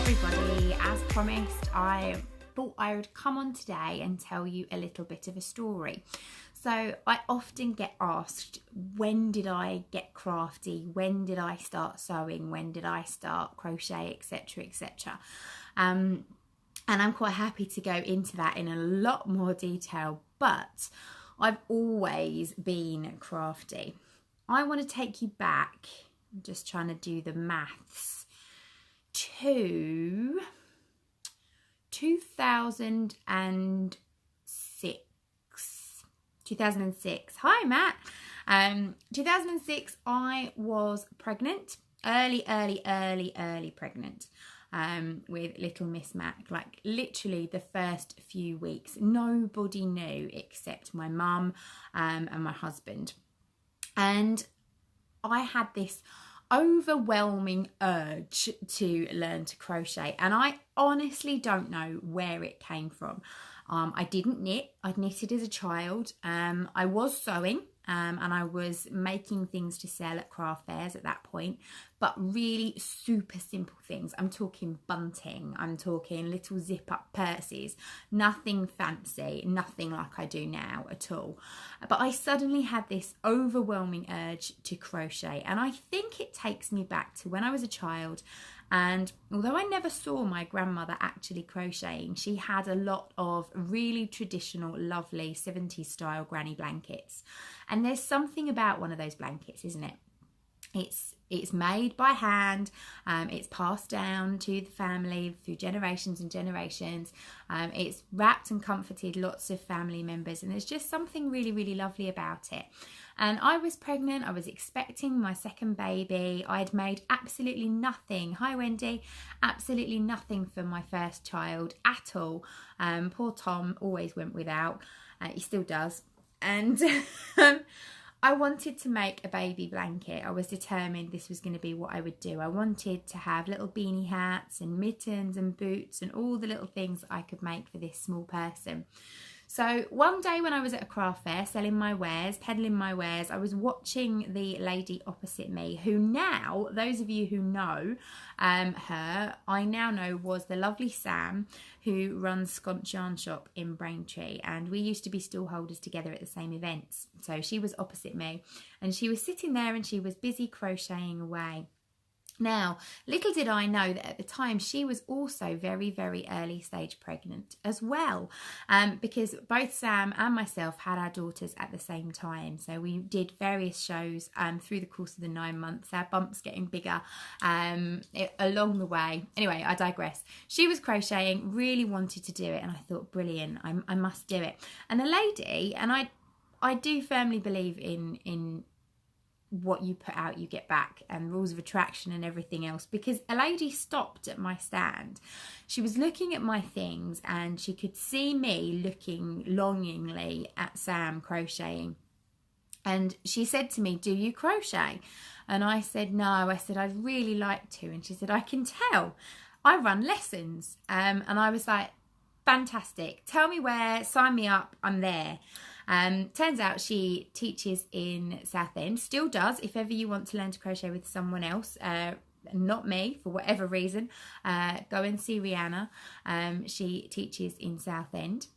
everybody, as promised, I thought I would come on today and tell you a little bit of a story. So I often get asked, when did I get crafty? When did I start sewing? When did I start crochet, etc, etc. And I'm quite happy to go into that in a lot more detail, but I've always been crafty. I want to take you back, I'm just trying to do the maths, to 2006. Hi, Matt. 2006, I was pregnant, early pregnant, with little Miss Mac. Like literally the first few weeks, nobody knew except my mum and my husband. And I had this overwhelming urge to learn to crochet, and I honestly don't know where it came from. I didn't knit. I'd knitted as a child. I was sewing and I was making things to sell at craft fairs at that point, but really super simple things. I'm talking bunting, I'm talking little zip up purses, nothing fancy, nothing like I do now at all. But I suddenly had this overwhelming urge to crochet, and I think it takes me back to when I was a child. And although I never saw my grandmother actually crocheting, she had a lot of really traditional, lovely 70s style granny blankets. And there's something about one of those blankets, isn't it? It's made by hand, it's passed down to the family through generations and generations. It's wrapped and comforted lots of family members, and there's just something really lovely about it. And I was pregnant, I was expecting my second baby. I'd made absolutely nothing, hi Wendy, absolutely nothing for my first child at all. Poor Tom always went without, he still does. And I wanted to make a baby blanket. I was determined this was going to be what I would do. I wanted to have little beanie hats and mittens and boots and all the little things that I could make for this small person. So one day when I was at a craft fair selling my wares, peddling my wares, I was watching the lady opposite me, who now, those of you who know her, I now know was the lovely Sam, who runs Sconce Yarn Shop in Braintree, and we used to be stall holders together at the same events. So she was opposite me, and she was sitting there and she was busy crocheting away. Now, little did I know that at the time she was also very early stage pregnant as well, because both Sam and myself had our daughters at the same time. So we did various shows through the course of the 9 months, our bumps getting bigger along the way. Anyway, I digress. She was crocheting, really wanted to do it, and I thought, brilliant, I must do it. And the lady, and I do firmly believe in what you put out you get back, and rules of attraction and everything else, because a lady stopped at my stand. She was looking at my things and she could see me looking longingly at Sam crocheting, and she said to me, do you crochet? And I said no. I said I'd really like to. And she said, I can tell, I run lessons. And I was like, fantastic, tell me where, sign me up, I'm there. Turns out she teaches in Southend, still does. If ever you want to learn to crochet with someone else, not me, for whatever reason, go and see Rihanna. She teaches in Southend,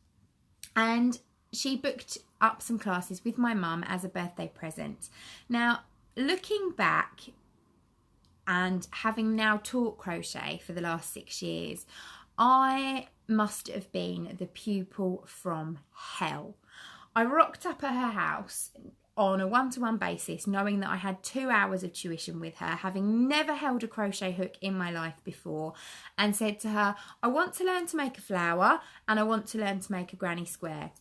and she booked up some classes with my mum as a birthday present. Now, looking back and having now taught crochet for the last 6 years, I must have been the pupil from hell. I rocked up at her house on a one-to-one basis, knowing that I had 2 hours of tuition with her, having never held a crochet hook in my life before, and said to her, I want to learn to make a flower and I want to learn to make a granny square.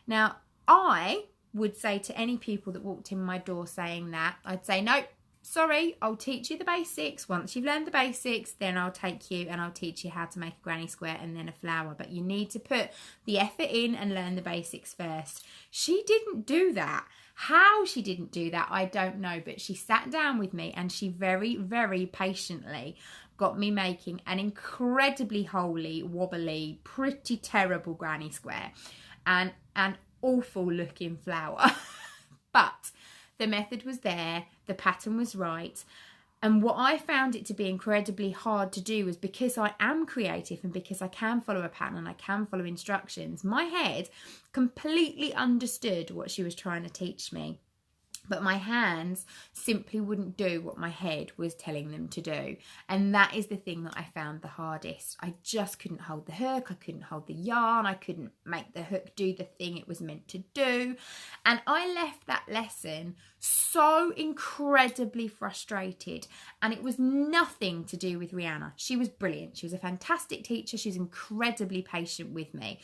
Now, I would say to any pupil that walked in my door saying that, I'd say, nope, sorry, I'll teach you the basics. Once you've learned the basics, then I'll take you and I'll teach you how to make a granny square and then a flower. But you need to put the effort in and learn the basics first. She didn't do that. How she didn't do that, I don't know. But she sat down with me and she very patiently got me making an incredibly holy, wobbly, pretty terrible granny square and an awful looking flower. But the method was there, the pattern was right, And what I found it to be incredibly hard to do was, because I am creative and because I can follow a pattern and I can follow instructions, my head completely understood what she was trying to teach me. But my hands simply wouldn't do what my head was telling them to do. And that is the thing that I found the hardest. I just couldn't hold the hook. I couldn't hold the yarn. I couldn't make the hook do the thing it was meant to do. And I left that lesson so incredibly frustrated. And it was nothing to do with Rihanna. She was brilliant. She was a fantastic teacher. She was incredibly patient with me.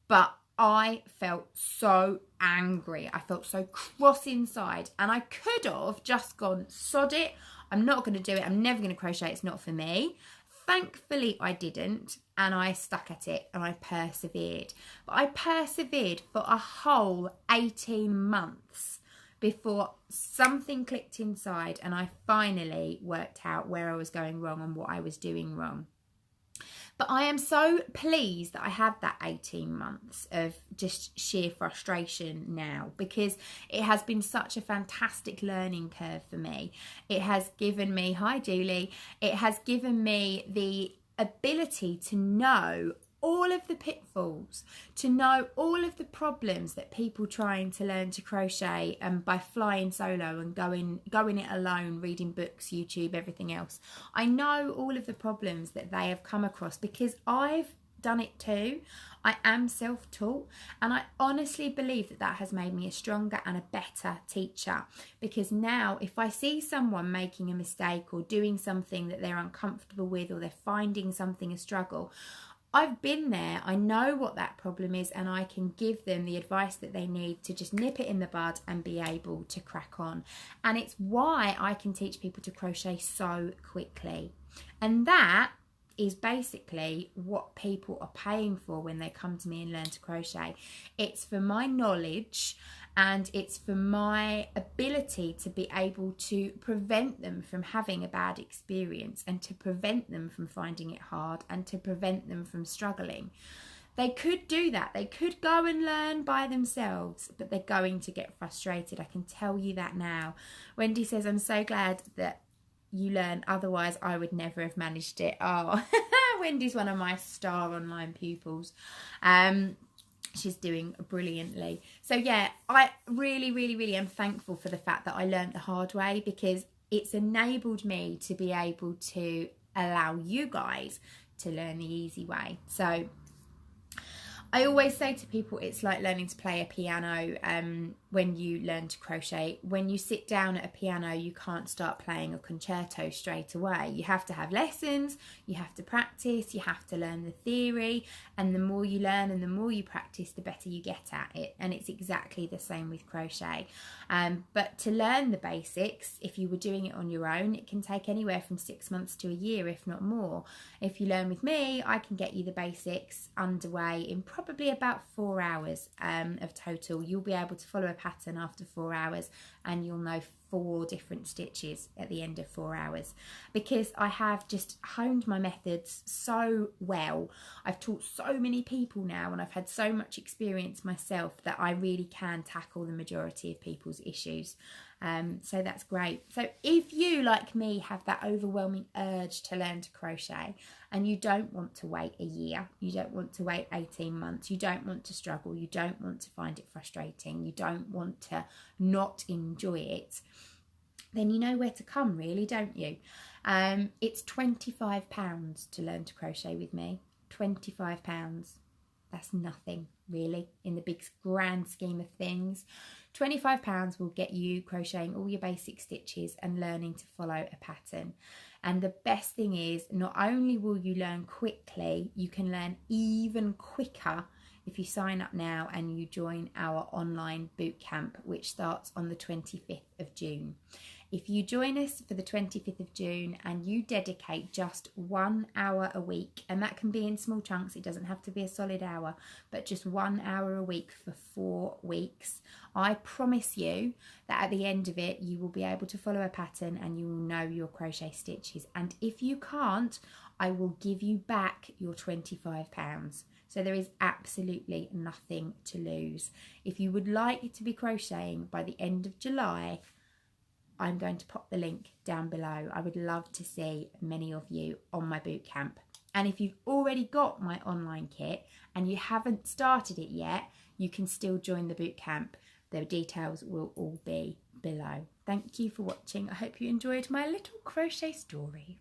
But I felt so angry. I felt so cross inside, and I could have just gone, sod it, I'm not going to do it, I'm never going to crochet, it's not for me. Thankfully I didn't, and I stuck at it and I persevered. But I persevered for a whole 18 months before something clicked inside and I finally worked out where I was going wrong and what I was doing wrong. But I am so pleased that I had that 18 months of just sheer frustration now, because it has been such a fantastic learning curve for me. It has given me, hi Julie, it has given me the ability to know all of the pitfalls, to know all of the problems that people trying to learn to crochet by flying solo and going it alone, reading books, YouTube, everything else. I know all of the problems that they have come across because I've done it too. I am self-taught, and I honestly believe that that has made me a stronger and a better teacher, because now if I see someone making a mistake or doing something that they're uncomfortable with, or they're finding something a struggle, I've been there, I know what that problem is, and I can give them the advice that they need to just nip it in the bud and be able to crack on. And it's why I can teach people to crochet so quickly. And that is basically what people are paying for when they come to me and learn to crochet. It's for my knowledge, and it's for my ability to be able to prevent them from having a bad experience, and to prevent them from finding it hard, and to prevent them from struggling. They could do that. They could go and learn by themselves, but they're going to get frustrated. I can tell you that now. Wendy says, I'm so glad that you learn, otherwise I would never have managed it. Oh, Wendy's one of my star online pupils. She's doing brilliantly. So yeah, I really am thankful for the fact that I learned the hard way, because it's enabled me to be able to allow you guys to learn the easy way. So I always say to people, it's like learning to play a piano. When you learn to crochet, when you sit down at a piano, you can't start playing a concerto straight away. You have to have lessons, you have to practice, you have to learn the theory, and the more you learn and the more you practice, the better you get at it. And it's exactly the same with crochet. But to learn the basics, if you were doing it on your own, it can take anywhere from 6 months to a year, if not more. If you learn with me, I can get you the basics underway in probably about 4 hours of total. You'll be able to follow a pattern after 4 hours, and you'll know 4 different stitches at the end of 4 hours, because I have just honed my methods so well. I've taught so many people now, and I've had so much experience myself that I really can tackle the majority of people's issues. So that's great. So if you, like me, have that overwhelming urge to learn to crochet, and you don't want to wait a year, you don't want to wait 18 months, you don't want to struggle, you don't want to find it frustrating, you don't want to not enjoy it, then you know where to come, really, don't you? It's £25 to learn to crochet with me. £25. That's nothing, really, in the big grand scheme of things. £25 will get you crocheting all your basic stitches and learning to follow a pattern. And the best thing is, not only will you learn quickly, you can learn even quicker if you sign up now and you join our online boot camp, which starts on the 25th of June. If you join us for the 25th of June and you dedicate just 1 hour a week, and that can be in small chunks, it doesn't have to be a solid hour, but just 1 hour a week for 4 weeks, I promise you that at the end of it, you will be able to follow a pattern and you will know your crochet stitches. And if you can't, I will give you back your £25. So there is absolutely nothing to lose. If you would like to be crocheting by the end of July, I'm going to pop the link down below. I would love to see many of you on my bootcamp. And if you've already got my online kit and you haven't started it yet, you can still join the bootcamp. The details will all be below. Thank you for watching. I hope you enjoyed my little crochet story.